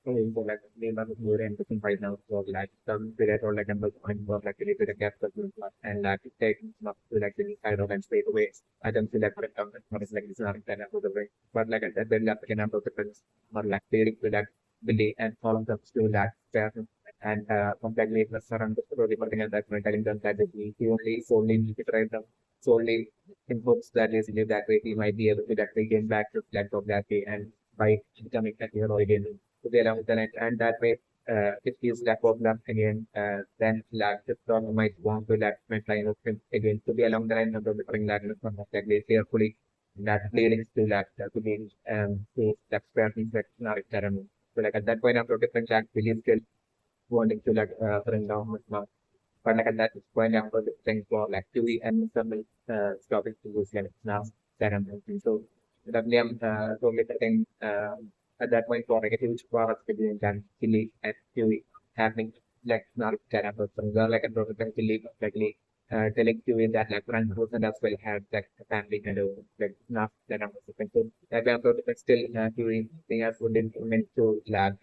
So like name of more interesting right now. So like some period or like number point work like really the gap and like take not to like the kind of and straight away. I don't feel like what is like this not that out of the way. But like I said, then like the number of difference or like leading to that belief and all of them to that fair and completely the surround the story but again that my telling them that he only solely need to try them solely in hopes that is live that way he might be able to that way gain back to platform that way and by becoming a hero again to be along with the net, and that way, if he's lack of luck again, then like the song might want to like line of him again to be along the line of the different line of like they carefully that leading to like to be to like spare things that not ceremony. So like at that point after different track believe still wanting to like bring down with mark. But like at that point after the things for like QE and some stopping to use like now ceremony. So definitely I'm totally setting at that point for like a huge product between can Chile and QE happening like not ceremony. So like a product Chile likely telling QE that like run person as well had like a family kind of like not ceremony. So that way I'm still QE thing has would implement to like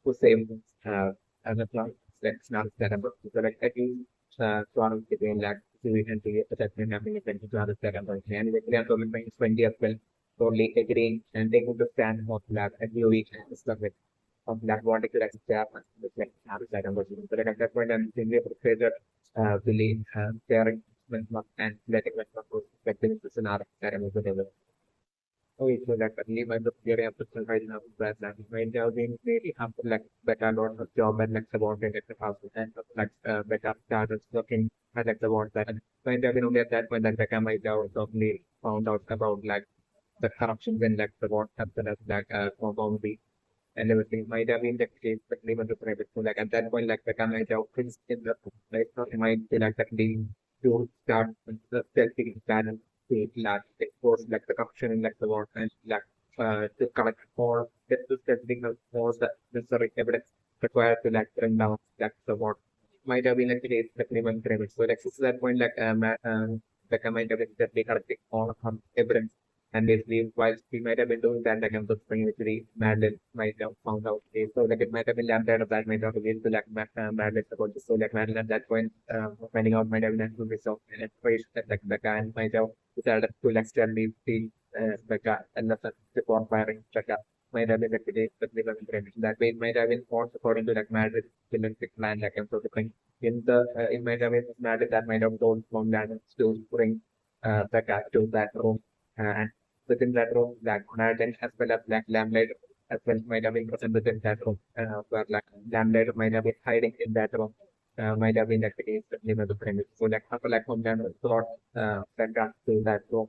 who same as a plan that's not September. So like I think Toronto between like two and 3 assessment happening in 20 to September. And the Korean Olympics 20 as well. Totally agreeing and they understand what lab and UV and stuff with of that wanting to like step with like September. So like at that point I'm thinking of further really sharing and letting my perspective to scenario that I'm going okay, so that early my theory of personal right now is that like when they are being really have like better lot of job and like subordinate at the house and like better starters working at like the one that and when they have been only at that point that Becca might have probably found out about like the corruption when like the what happened as like compound B and everything might have been the case but even the private so like at that point like Becca might have things in the like so it might be like that they do start with the self-thinking panel to like expose like the corruption in like the world and like to collect all the testing of all the necessary evidence required to like bring down like the world might have been like the case that even pyramid. So like since that point like Becca might have been just collecting all of her evidence and basically while we might have been doing that like I'm just bringing it to the Madeline might have found out so like it might have been lambda of that might have been to like Madeline about this so like Madeline at that point finding out might have been to result and information that like Becca and might have decided to like externally see Becca and the report firing Becca might have been like the case but they were information that way it might have been forced according to like Madeline Olympic plan like I'm sort of thing in the it might have been Madeline that might have told from Madeline to bring Becca to that room and within that room, Black Madden as well as Black Lamplight as well might have been present within that room, where Black Lamplight might have been hiding in that room, might have been that the case name of the premise. So like after like Homeland brought Becca to that room,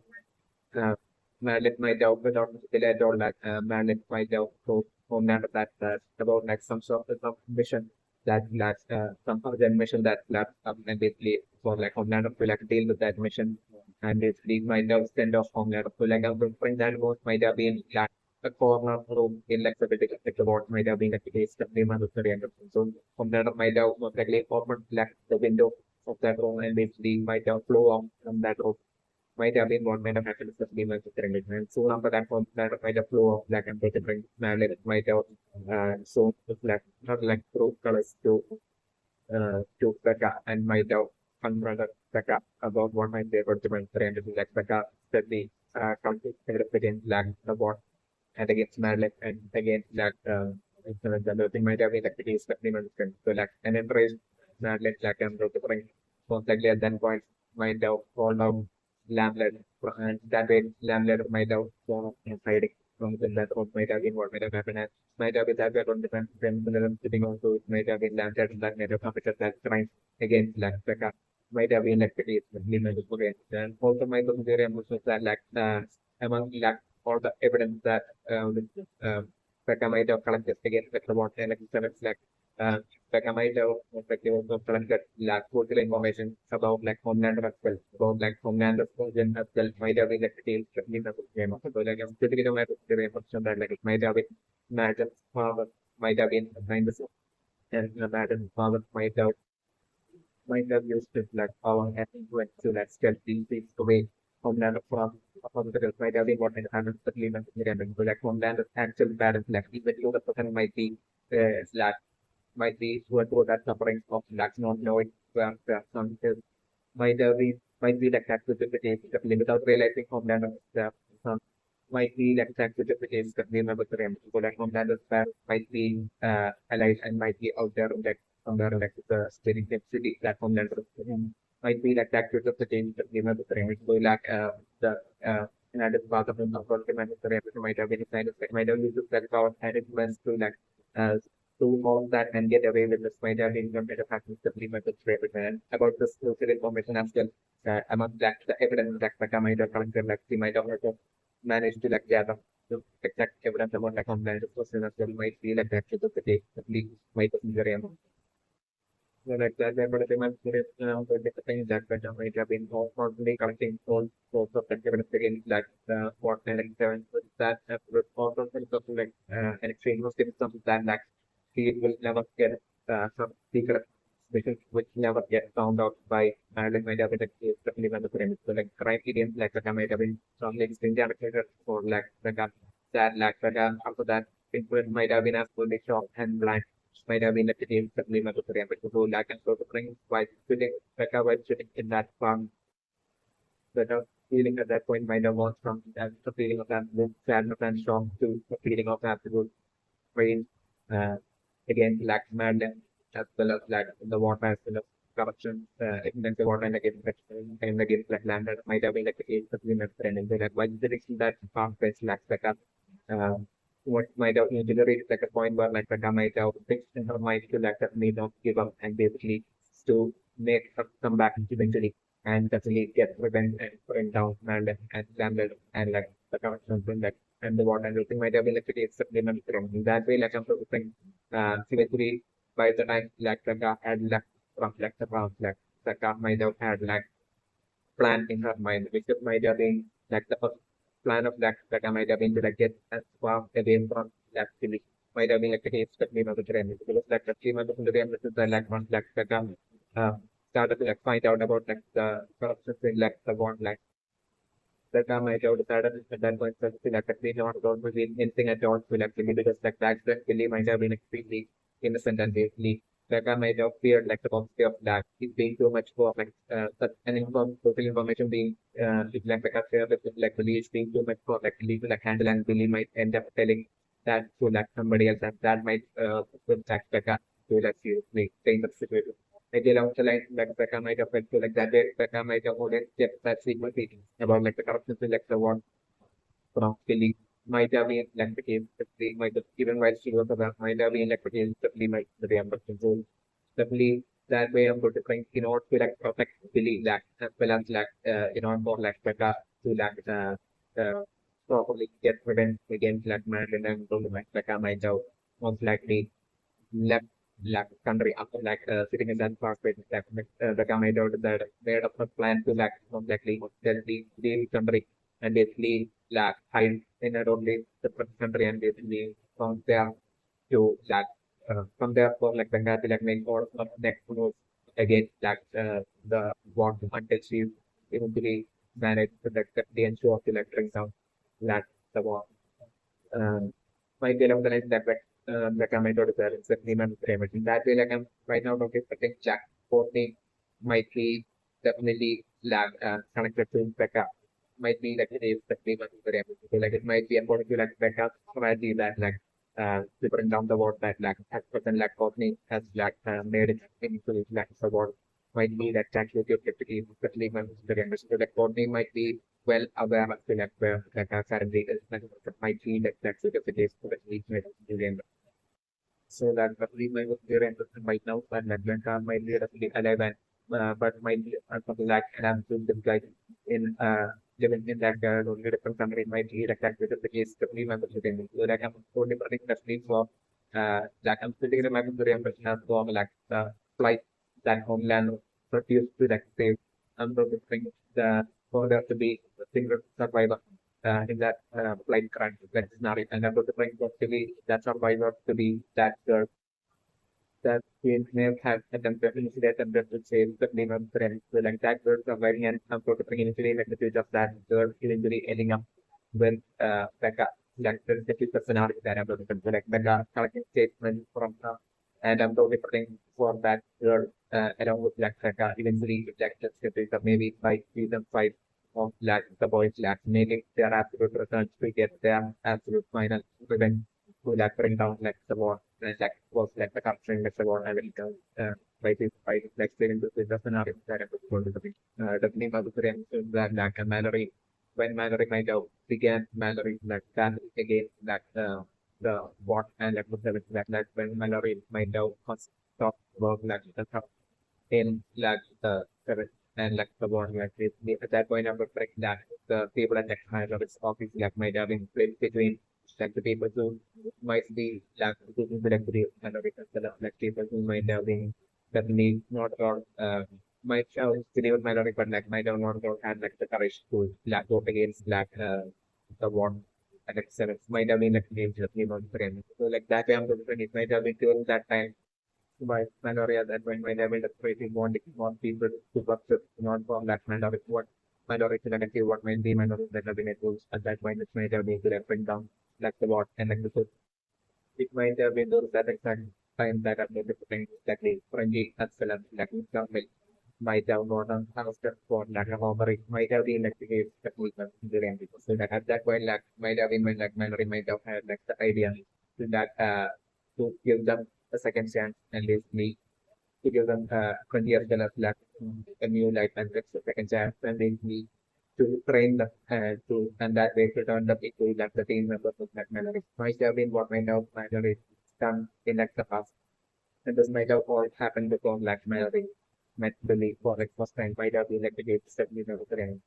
Madeline might have without delay or like Madeline might have told Homeland that about like some sort of some mission that some urgent mission that lab and basically for like Homeland to like deal with that mission and basically might have sent off Homeland to like a bring that was might have been like a corner room in like the critical like the board might have been like the case the name of the story and so Homeland might have most likely opened like the window of that room and basically might have flow off from that room might have been one might have happened especially when considering it. And soon after that, from that might have flow of black and different manner might have so black not like through colors to Becca and might have confronted Becca about what might be able to bring and like Becca said the conflict against black about and against Madeline and against that the other thing might have been like the case but so like an embrace Madeline like and to bring most likely at that point might have called out Lamlet and that way Lamlet might have hiding from that or might have been what might have happened and might have been that way on different them sitting on so it might have been Lamlet and that might have completed that crime against like Becca might have been like the case with Lima and also might have been very emotional that like among like all the evidence that Becca might have collected against the water and like uh, Becca might have effectively also collected like crucial information about like Homeland as well, about like Homeland version as well might have been like details in the game. So like I'm typically the information that like it might have been Madden's father might have been behind the scene and Madden's father might have used it like power and influence to like stealth these things away homeland from hospitals might have been what might happen to the environment. So like homeland actual balance, like even though the person like might be going through that suffering of like not knowing where some is might be like that with the case without realizing homeland some might be like that with the case that we remember the name. So like homeland might be alive and might be out there like somewhere like the spinning city that homeland might be like that with the case that we remember the name. So like the another part of the might have been decided might have used that power and it went to like uh, to all that and get away with this might have been some better factors that we might have about this social information as well. Among that, the evidence that Becca might have collected, like she might have also managed to like gather the exact evidence about like online person as well might be like that to the day, at least might be very so like that, but the demand the things that Becca might have been constantly collecting all sorts of like evidence against like what and like seven that also something like an exchange of symptoms that like he will never get some secret missions which never get found out by like might have been the case definitely when the pyramid. So like crime idioms like that might have been strongly indicated or like that like after that influence might have been as fully shocked and blind might have been the case definitely when the pyramid. So like and so the thing by sitting while sitting in that farm the feeling at that point might have gone from that the feeling of that sadness and shock to the feeling of absolute rain again black madness as well as like the water as well as corruption intensive water and again and again like landed might have been like the case of women friend and like why the reason that farm fest lacks like uh, what might have generated like a point where like Becca might have fixed in her mind to like that need not give up and basically to make her come back eventually and definitely get revenge and bring down Madden and landed and like the corruption like and the water and everything might have been like pretty supplement from that way like I'm sort of saying eventually by the time like the car had left from like the ground like the car might have had like plan in her mind which might have been like the first plan of that might have been to like get as far away from that city might have been like the case that we know the trend because like the 3 months of the game this is the like one like the uh, started to like find out about like the corruption in like the one like that time I told decided at that point that like actually not going to be anything at all to like Billy because like back then Billy might have been extremely innocent and basically like I might have feared like the possibility of that it being too much for like such an social information being like a share with like Billy is being too much for like Billy to like handle and Billy might end up telling that to like somebody else and that might impact Becca to like seriously stay in the situation. Maybe along the line, like Becca might have felt so like that way, Becca might have already kept that secret meeting about like the corruption like the one from Philly might have been like the case that they might have even while she was about might have been like the case that they might the reimbursement role. Definitely that way of trying in order to like protect Philly like as well as like in order for like Becca to like properly get revenge against like Marilyn and like Becca might have most likely left like country after like sitting in that park with like the government or the made up a plan to like exactly tell the country and basically like hide in a only the country and basically from there to like from there for like Benghazi like make all of next moves against like the war until she eventually managed to like the ensure to like bring down like the war. Might be along the lines that like I might notice that it's a name and frame. In that way, like I'm right now talking expecting Jack Courtney might be definitely connected to Becca. Might be like it is the name and frame. So like it might be according to like Becca strategy that like to bring down the word that like as person like Courtney has like made it into like the word might be that actually typically especially when the members so like Courtney might be well aware of the like where like our current data is like might be like that's the case for the lead made so that we might be very interested right now, but Atlanta might be roughly alive and but might be something like an absolute like in living in that only different country might be like that with the case the free members again. So like I'm so different industry for like I'm sitting in my impression as for like the flight that homeland refused to like save. I'm so different the for there to be a single survivor in that flight crash that scenario and I'm so different to be that survivor to be that girl that we may have attempted initially attempted to change the name of friends. So like that girl surviving and protecting initially like the future of that girl eventually ending up with Becca. Like the future scenario that I'm looking for. Like Becca collecting statements from her and I'm totally protecting for that girl along with like Becca eventually like the series of maybe by season 5 of like the boys like making their absolute returns to get their absolute final revenge to like bring down like the war and like was like the capturing like the war and by like saying this is the scenario that I was going to be the name of the friend that like Mallory when Mallory might have began Mallory like that again like the war and like like when Mallory might have stop work like the in like the and like the war like at that point I would like that the people at that kind of its office like might have been split between like the people who might be like who will like the kind of like people who might have been certainly not or might have still minority but like might have not or had like the courage to like go against like the war and like might have been like named just name on the so like that way I'm going to it might have been during that time by Mandaria that when whenever the creating want people to work with not from that minority what minority negative what might be minority that have been able at that point it might have been to like bring down like the what and like the it might have been those that exact time that are maybe putting exactly friendly as well as like government might have not understood for like a robbery might have been like the case that we have in the end so that at that point like might have been when like minority might have had like the idea to that to give them a second chance and basically to give them 20 years kind of like a new life and it's a second chance and basically to train them to and that way to turn them into like the team members of that minority might have been what might have minority done in like the past and this might have all happened before like minority met the league for like first time might have been like the gates that we never trained.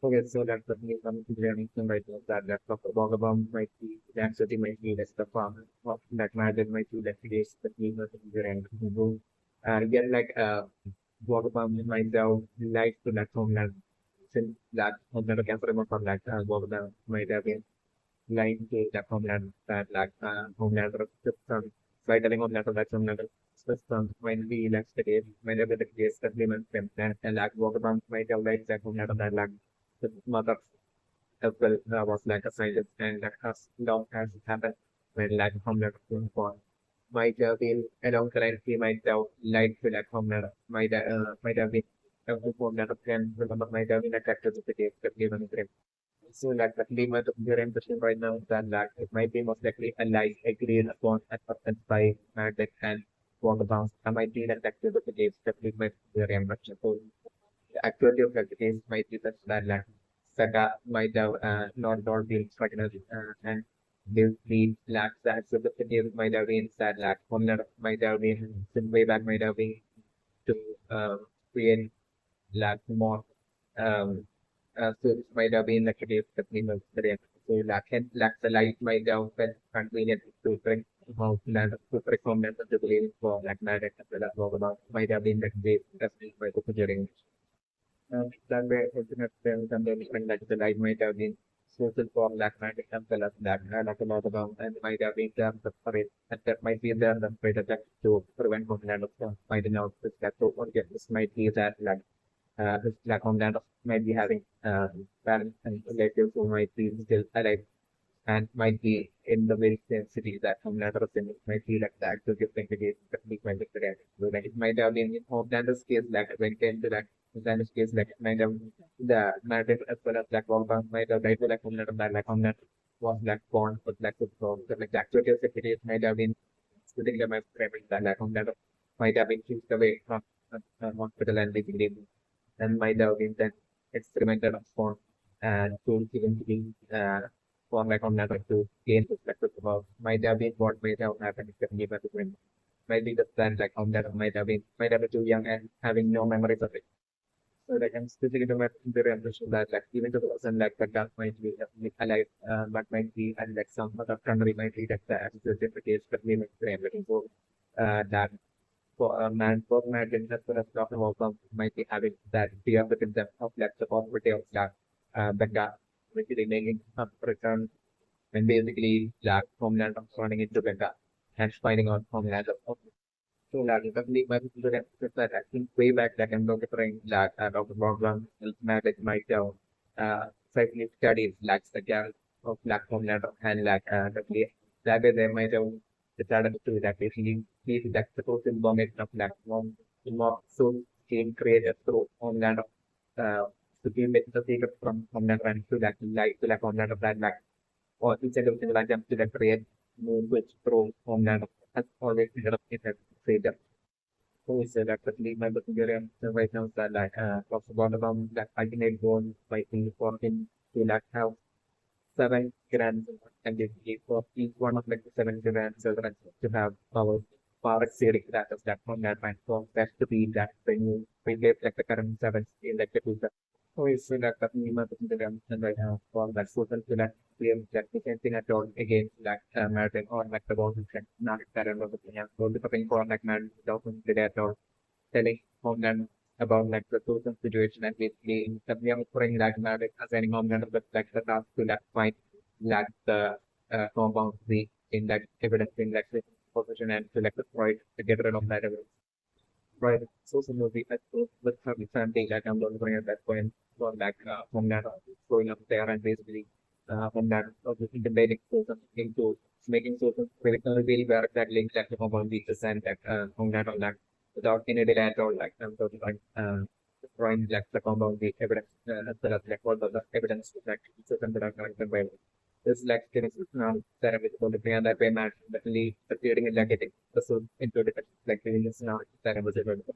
Okay, so that's the thing coming to the anything right now that Dr.Vogelbaum might be the anxiety might be that's the farm that matter might be that creates the team of the end. Again like Vogelbaum might have life to that homeland since that homeland cancer remote from that Vogelbaum might have been lying to that homeland that like homeland system by telling homeland of that homeland system when we left the case whenever the case supplements them and like Vogelbaum might have like that homeland of that like the mother as well was like a scientist and like as long as it happened when like homeland was being born might have been alongside he might have lied to like homeland might have been a homeland of him remember might have been attracted to the case that given him so like the limit of your impression right now is that like it might be most likely a lie agreed upon at first by Meredith and Waterbound. I might be that active with the case that we might be your impression. So the actuality of the case might be such that like Saga might have not been struggling and this need lacks that so the case might have been that like Homeland might have been some way back might have been to create like more um so it might have been like a day of the today. So lack the light might have been convenient to bring about land to perform that the belief for like direct as well as about might have been like day as by the during that way internet films and then like the light might have been social for black magic as well as black like a lot about and might have been there the parade and that might be there the great attack to prevent from land of finding out that so okay this might be that like this black homeland might be having parents and relatives who might be still alive and might be in the very same city that Homelander is in. It might be like that to give case that we might look at. So like it might have been in Homelander's case like when it came to that Homelander's case like it might have the narrative as well as Black Wolverine might have died like Homelander that like Homelander was like born with like so like the actual case if it is might have been sitting there my framing that like Homelander might have been chased away from hospital and leaving and might have been then experimented upon and to eventually form like on another to gain perspective about might have been what might have happened if the game had been might be the plan like on that might have been too young and having no memories of it. So like I'm speaking to my very impression that like even the person like the gun might be alive but might be and like some other country might be like the attitude case but we might be looking for that for a man, for man, as well as Dr. Vogelbaum might be having that fear within them of like the possibility of that Becca basically making a return when basically like Homeland of running into Becca and finding out Homeland of So like definitely my student that I think way back that I'm doctoring like Dr. Vogelbaum mathematics myself slightly studies like the gal of like formula and like the that they might have decided to that basically please that the total information of like more so can create a through on that to give it the secret from that and to that like to like on that of that like or instead of like them to that create more which through on that has always been a who is rapidly my Bulgarian right now that like talks about that I can born by in fourteen to like have 7 grand and if for each one of like the 7 grandchildren to have our far exceeding that of that from that point. So that's to be that when you live like the current seven in like the future. So it's like that minimum and right now for that social to that we have that we can think at all against like American or like the bond and not that and what we have. So depending on like marriage doesn't do that or telling Homeland about like the social situation and basically we are offering like marriage assigning Homeland but like the task to like find like the compound the in like evidence in like the position and to like the right to get rid of that evidence. Right. Social movie I thought with something like I'm looking at that point for like Homeland going up there and basically Homeland integrating social into making social really where that link that the compound features and that Homeland on that without any delay at all like I'm sort of like drawing like the compound the evidence as well as like all the evidence like certain that are connected by this like getting that with the plan that way match definitely appearing in like getting the so into the like the now that was able to